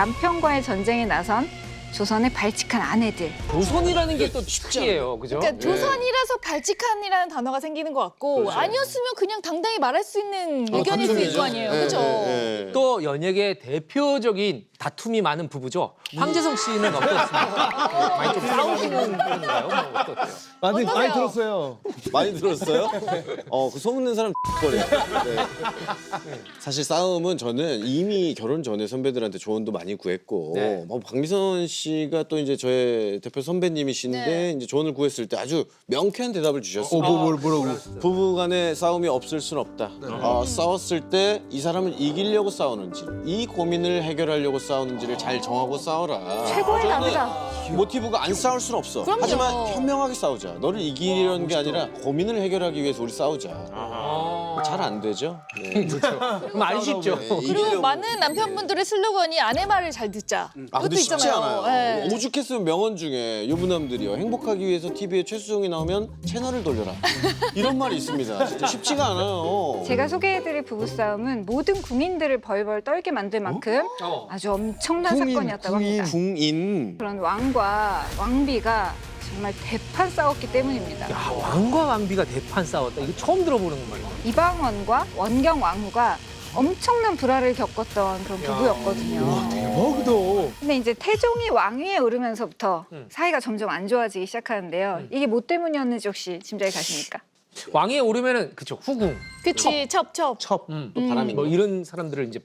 남편과의 전쟁에 나선 조선의 발칙한 아내들. 조선이라는 게 또 특이해요, 그죠? 그러니까 조선이라서 발칙한이라는 단어가 생기는 것 같고 아니었으면 그냥 당당히 말할 수 있는 의견일 수 있을 거 아니에요, 그렇죠? 또 연예계 대표적인 다툼이 많은 부부죠. 황재성 씨는 어떻습니까? 많이 좀 싸우시는 편인가요? 뭐 어떠세요? 많이 들었어요. 많이 들었어요? 그 소문낸 사람 거래요. 네. 사실 싸움은 저는 이미 결혼 전에 선배들한테 조언도 많이 구했고 네. 박미선 씨가 또 이제 저의 대표 선배님이신데 네. 이제 조언을 구했을 때 아주 명쾌한 대답을 주셨어요. 뭐라고? 부부간에 싸움이 없을 순 없다. 싸웠을 때 이 사람은 이기려고 싸우는지 이 고민을 해결하려고 싸우는지를 잘 정하고 싸워라. 최고의 답이다. 모티브가 안 싸울 순 없어. 그럼요. 하지만 현명하게 싸우자. 너를 이기려는 게 아니라 고민을 해결하기 위해서 우리 싸우자. 잘 안 되죠? 네. 그럼 아쉽죠. 그리고 많은 남편분들의 슬로건이 아내 말을 잘 듣자. 아 근데 이것도 쉽지 있잖아요. 않아요. 네. 오죽했으면 명언 중에 유부남들이요. 행복하기 위해서 TV에 최수종이 나오면 채널을 돌려라. 이런 말이 있습니다. 진짜 쉽지가 않아요. 제가 소개해드릴 부부싸움은 모든 국민들을 벌벌 떨게 만들 만큼 아주 엄청난 사건이었다고 합니다. 궁인. 그런 왕과 왕비가 정말 대판 싸웠기 때문입니다. 야, 왕과 왕비가 대판 싸웠다. 이거 처음 들어보는 말이에요. 이방원과 원경 왕후가 엄청난 불화를 겪었던 그런 부부였거든요. 대박이다. 근데 이제 태종이 왕위에 오르면서부터 사이가 점점 안 좋아지기 시작하는데요. 이게 뭐 때문이었는지 혹시 짐작이 가십니까? 왕위에 오르면은 그쵸 후궁, 그치, 첩. 첩, 또 바람이 뭐 이런 사람들을 이제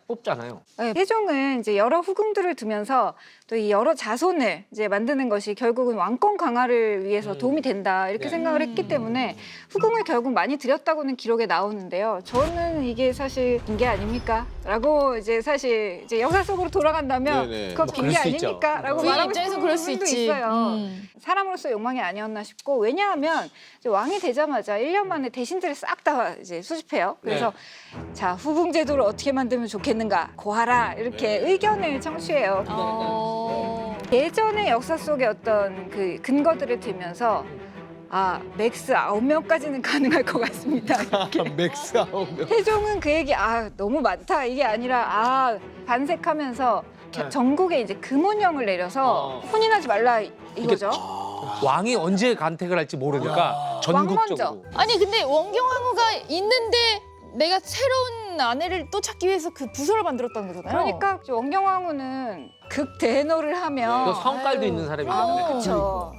뽑잖아요. 네, 태종은 이제 여러 후궁들을 두면서 또 이 여러 자손을 이제 만드는 것이 결국은 왕권 강화를 위해서 도움이 된다 이렇게 생각을 했기 때문에 후궁을 결국 많이 들였다고는 기록에 나오는데요. 저는 이게 사실 빈게 아닙니까? 라고 이제 사실 이제 역사 속으로 돌아간다면 네네. 그거 뭐 빈게 그럴 수 있죠. 아닙니까? 라고 부인 말하고 입장에서 싶은 그럴 수 부분도 있지. 있어요. 사람으로서 욕망이 아니었나 싶고 왜냐하면 이제 왕이 되자마자 1년 만에 대신들을 싹 다 이제 수집해요. 그래서 자 후궁 제도를 어떻게 만들면 좋겠는가 고하라 이렇게 의견을 청취해요. 예전의 역사 속의 어떤 그 근거들을 들면서 아 맥스 9명까지는 가능할 것 같습니다. 이렇게. 맥스 아웃. 태종은 그 얘기 아 너무 많다 이게 아니라 아 반색하면서 전국에 이제 금혼령을 내려서 혼인하지 말라 이거죠. 왕이 언제 간택을 할지 모르니까 전국적으로. 아니 근데 원경왕후가 있는데 내가 새로운 아내를 또 찾기 위해서 그 부서를 만들었다는 거잖아요. 그러니까 극대노를 극대노를 하면 또 성깔도 아유. 있는 사람이기 아. 때문에. 그렇죠.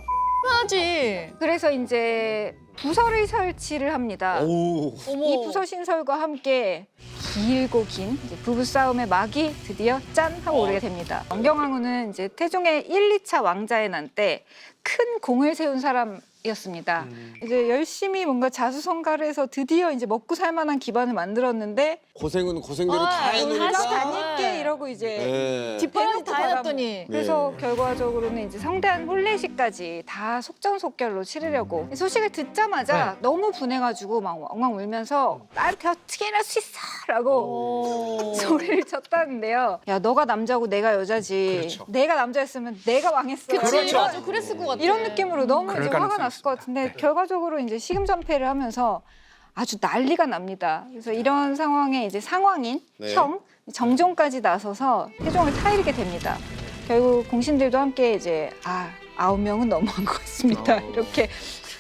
하지. 그래서 이제 부서를 설치를 합니다. 오. 어머. 이 부서 신설과 함께 길고 긴 이제 부부싸움의 막이 드디어 짠 하고 오르게 됩니다. 원경왕후는 이제 태종의 1, 2차 왕자의 난 때 큰 공을 세운 사람이었습니다. 이제 열심히 뭔가 자수성가를 해서 드디어 이제 먹고 살 만한 기반을 만들었는데 고생은 고생대로 다 아, 해놓으니까. 하자. 다닐게 이러고 이제 네. 뒷바라지 대놓고 다 해놨더니. 그래서 결과적으로는 이제 성대한 혼례식까지 다 속전속결로 치르려고 소식을 듣자마자 너무 분해가지고 막 엉엉 울면서 나 이렇게 어떻게 이럴 수 있어라고 소리를 쳤다는데요. 야 너가 남자고 내가 여자지. 내가 남자였으면 내가 왕했어. 그치, 맞아. 그랬을 것 같아. 이런 느낌으로 너무 이제 그럴 화가 가능성이 났을 것 같은데 결과적으로 이제 시금전폐를 하면서 아주 난리가 납니다. 그래서 이런 상황에 이제 상황인 네. 형 정종까지 나서서 태종을 타이르게 됩니다. 결국 공신들도 함께 이제 9명은 너무한 것 같습니다. 이렇게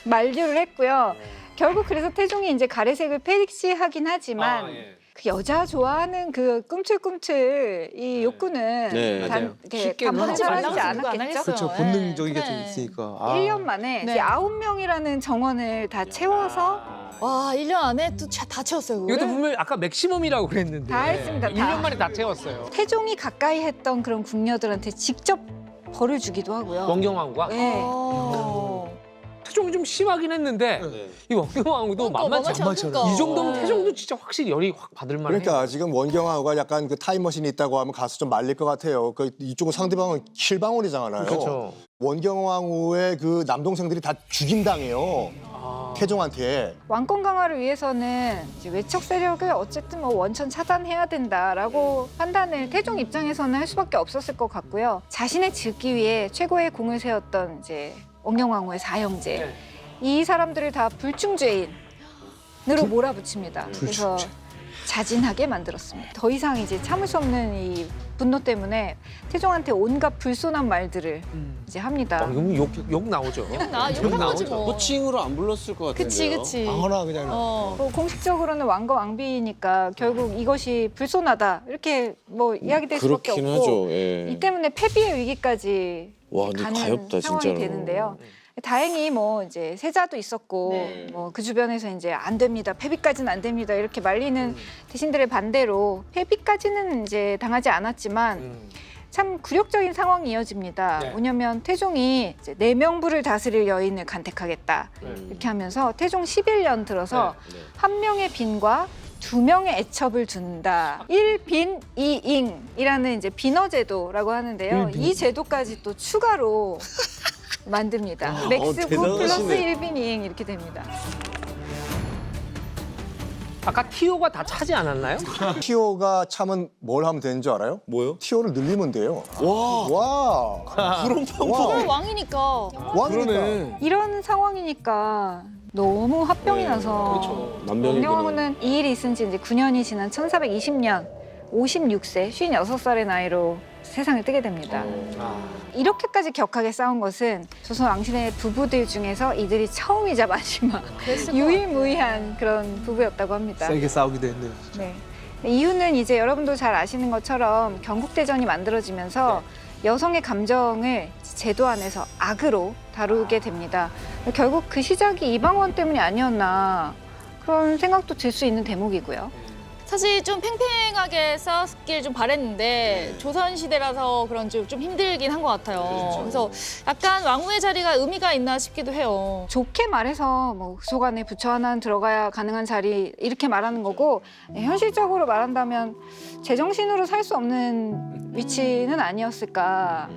만류를 했고요. 결국 그래서 태종이 이제 가래색을 폐지하긴 하지만 그 여자 좋아하는 그 꿈틀꿈틀 이 욕구는 네, 맞아요. 이렇게 쉽게는 단번에 하지 사라지지 말라고 누가 안 않았겠죠. 하겠어요. 그렇죠. 네, 본능적인 게 좀 그래. 있으니까. 1년 만에 네. 이제 9명이라는 정원을 다 채워서 와, 1년 안에 또 다 채웠어요. 그거를. 이것도 분명히 아까 맥시멈이라고 그랬는데 다 했습니다, 다. 1년 만에 다 채웠어요. 태종이 가까이 했던 그런 궁녀들한테 직접 벌을 주기도 하고요. 원경왕후가 네. 태종이 좀 심하긴 했는데 네. 이 원경왕후도 만만치 않아. 않으니까. 이 정도면 태종도 진짜 확실히 열이 확 받을 만해. 그러니까 지금 원경하고가 약간 그 타임머신이 있다고 하면 가서 좀 말릴 것 같아요. 그 이쪽은 상대방은 킬방울이잖아요. 그렇죠. 원경왕후의 그 남동생들이 다 죽임당해요. 태종한테. 왕권 강화를 위해서는 이제 외척 세력을 어쨌든 뭐 원천 차단해야 된다라고 판단을 태종 입장에서는 할 수밖에 없었을 것 같고요. 자신의 즉위 위해 최고의 공을 세웠던 이제 원경왕후의 사형제 이 사람들을 다 불충죄인으로 몰아붙입니다. 그래서 자진하게 만들었습니다. 더 이상 이제 참을 수 없는 이 분노 때문에 태종한테 온갖 불손한 말들을 이제 합니다. 그럼 욕 나오죠. 욕 나오지 뭐. 호칭으로 안 불렀을 것 같은데요. 그치. 아무나 그냥. 뭐 공식적으로는 왕과 왕비니까 결국 이것이 불손하다 이렇게 뭐 이야기될 수밖에 그렇긴 없고 하죠. 예. 이 때문에 패비의 위기까지 와, 근데 가는 가엾다, 상황이 진짜로. 되는데요. 다행히 뭐 이제 세자도 있었고 네. 뭐 그 주변에서 이제 안 됩니다. 패비까지는 안 됩니다. 이렇게 말리는 대신들의 반대로 패비까지는 이제 당하지 않았지만 참 굴욕적인 상황이 이어집니다. 네. 뭐냐면 태종이 이제 내명부를 다스릴 여인을 간택하겠다 이렇게 하면서 태종 11년 들어서 네. 한 명의 빈과 두 명의 애첩을 준다. 1빈 2잉이라는 이제 빈어제도라고 하는데요. 이 제도까지 또 추가로 만듭니다. 맥스 9 플러스 대단하시네. 1빈 2잉 이렇게 됩니다. 아까 티오가 다 차지 않았나요? 티오가 참은 뭘 하면 되는 줄 알아요? 뭐요? 티오를 늘리면 돼요. 와, 와. 그런 방법. 어, 왕이니까. 왕이니까. 그러네. 이런 상황이니까 너무 화병이 나서 남명이구나. 운영하고는 이 일이 있은 지 이제 9년이 지난 1420년 56세, 56살의 나이로 세상을 뜨게 됩니다. 이렇게까지 격하게 싸운 것은 조선 왕실의 부부들 중에서 이들이 처음이자 마지막 유일무이한 그런 부부였다고 합니다. 세게 싸우기도 했네요. 네. 이유는 이제 여러분도 잘 아시는 것처럼 경국대전이 만들어지면서 여성의 감정을 제도 안에서 악으로 다루게 됩니다. 결국 그 시작이 이방원 때문이 아니었나 그런 생각도 들 수 있는 대목이고요. 사실 좀 팽팽하게 싸웠길 좀 바랬는데 조선 시대라서 그런지 좀 힘들긴 한 것 같아요. 그래서 약간 왕후의 자리가 의미가 있나 싶기도 해요. 좋게 말해서 뭐 소관에 부처 하나 들어가야 가능한 자리 이렇게 말하는 거고 현실적으로 말한다면 제정신으로 살 수 없는 위치는 아니었을까.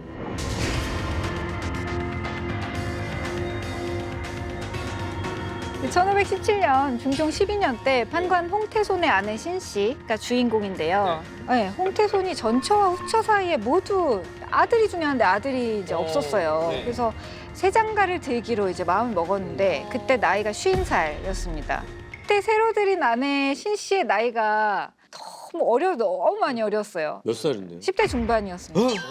그 1517년 중종 12년 때 판관 홍태손의 아내 신씨가 주인공인데요. 네, 홍태손이 전처와 후처 사이에 모두 아들이 중요한데 아들이 이제 없었어요. 네. 그래서 새 장가를 들기로 이제 마음을 먹었는데 그때 나이가 50살이었습니다. 그때 새로 들인 아내 신씨의 나이가 너무 많이 어렸어요. 몇 살인데? 10대 중반이었습니다.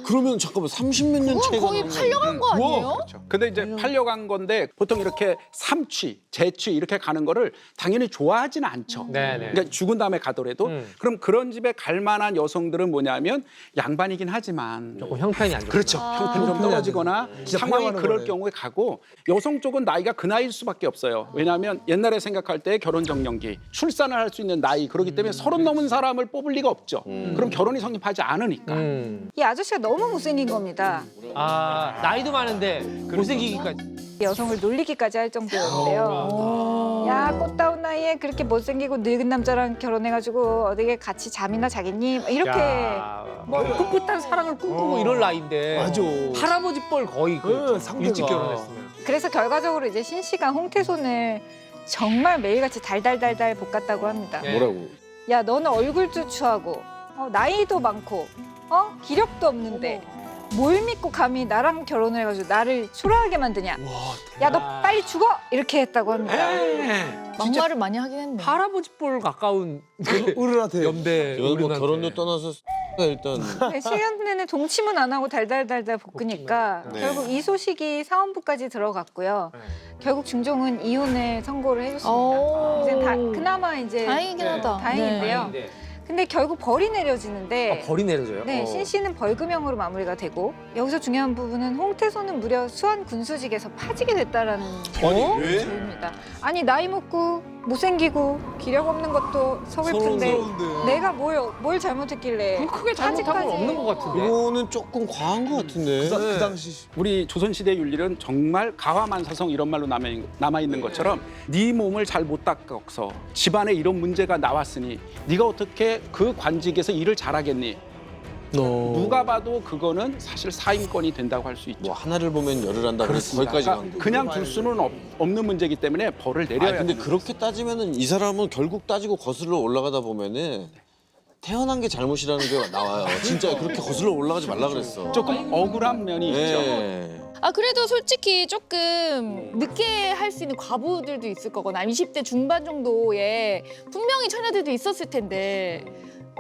그러면 잠깐만 30몇 년 그건 차이가 거의 나는 팔려간 거 아니에요? 그렇죠. 근데 이제 팔려간 건데 보통 이렇게 삼취, 재취 이렇게 가는 거를 당연히 좋아하지는 않죠. 네네. 그러니까 죽은 다음에 가더라도 그럼 그런 집에 갈 만한 여성들은 뭐냐면 양반이긴 하지만 조금 형편이 안 좋다. 그렇죠. 형편이 좀 떨어지거나 진짜 상황이 팔려가는 그럴 거네. 경우에 가고 여성 쪽은 나이가 그 나이일 수밖에 없어요. 왜냐하면 옛날에 생각할 때 결혼 정년기, 출산을 할 수 있는 나이 그렇기 때문에 30 넘은 사람을 뽑을 리가 없죠. 그럼 결혼이 성립하지 않으니까. 이 아저씨가 너무 못생긴 겁니다. 아 나이도 많은데 못생기기까지. 여성을 놀리기까지 할 정도였는데요. 야 꽃다운 나이에 그렇게 못생기고 늙은 남자랑 결혼해가지고 어디에 같이 잠이나 자겠니? 이렇게 뭐 풋풋한 사랑을 꿈꾸고 이럴 나이인데. 맞아. 할아버지 뻘 거의 그 상대가. 일찍 결혼했으면. 그래서 결과적으로 이제 신 씨가 홍태손을 정말 매일같이 달달달달 볶았다고 합니다. 네. 뭐라고? 야 너는 얼굴도 추하고 나이도 많고 기력도 없는데 뭘 믿고 감히 나랑 결혼을 해가지고 나를 초라하게 만드냐? 야 너 빨리 죽어! 이렇게 했다고 합니다. 막말을 많이 하긴 했네. 할아버지 뻘 가까운 어른한테. 연배 뭐 어른한테. 결혼도 떠나서 일단 7년 내내 동침은 안 하고 달달달달 볶으니까 네. 결국 이 소식이 사원부까지 들어갔고요. 결국 중종은 이혼을 선고를 해줬습니다. 오. 이제 그나마 이제 다행이긴 하다. 다행인데요. 네. 근데 결국 벌이 내려지는데 벌이 내려져요? 네, 신 씨는 벌금형으로 마무리가 되고 여기서 중요한 부분은 홍태손은 무려 수원 군수직에서 파지게 됐다라는 조입니다. 아니 나이 먹고 못생기고 기력 없는 것도 서글픈데 내가 뭘 잘못했길래 크게 잘못한 건 파지까지. 없는 것 같은데. 이거는 조금 과한 것 같은데. 그 당시. 우리 조선시대 윤리는 정말 가화만사성 이런 말로 남아있는 것처럼 네 몸을 잘 못 닦아서 집안에 이런 문제가 나왔으니 네가 어떻게 그 관직에서 일을 잘하겠니? 누가 봐도 그거는 사실 사임권이 된다고 할 수 있죠. 뭐 하나를 보면 열을 한다 그래서 거기까지 간 그러니까 그냥 둘 수는 없는 문제이기 때문에 벌을 내려야 근데 되는 그렇게 따지면은 이 사람은 결국 따지고 거슬러 올라가다 보면은 태어난 게 잘못이라는 게 나와요. 진짜 그렇게 거슬러 올라가지 말라 그랬어. 조금 억울한 면이 있죠. 네. 아 그래도 솔직히 조금 늦게 할 수 있는 과부들도 있을 거거나 아니면 20대 중반 정도에 분명히 처녀들도 있었을 텐데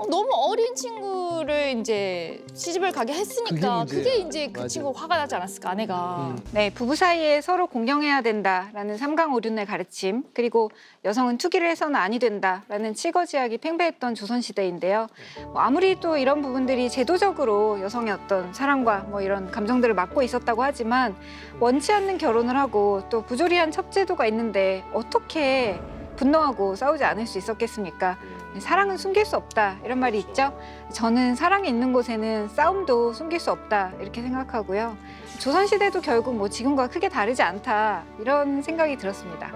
너무 어린 친구를 이제 시집을 가게 했으니까 그게 이제 그 친구 화가 나지 않았을까 아내가. 네, 부부 사이에 서로 공경해야 된다라는 삼강오륜의 가르침, 그리고 여성은 투기를 해서는 아니 된다라는 칠거지약이 팽배했던 조선시대인데요. 뭐 아무리 또 이런 부분들이 제도적으로 여성의 어떤 사랑과 뭐 이런 감정들을 막고 있었다고 하지만 원치 않는 결혼을 하고 또 부조리한 첩제도가 있는데 어떻게 분노하고 싸우지 않을 수 있었겠습니까? 사랑은 숨길 수 없다 이런 말이 있죠. 저는 사랑이 있는 곳에는 싸움도 숨길 수 없다 이렇게 생각하고요. 조선시대도 결국 뭐 지금과 크게 다르지 않다 이런 생각이 들었습니다.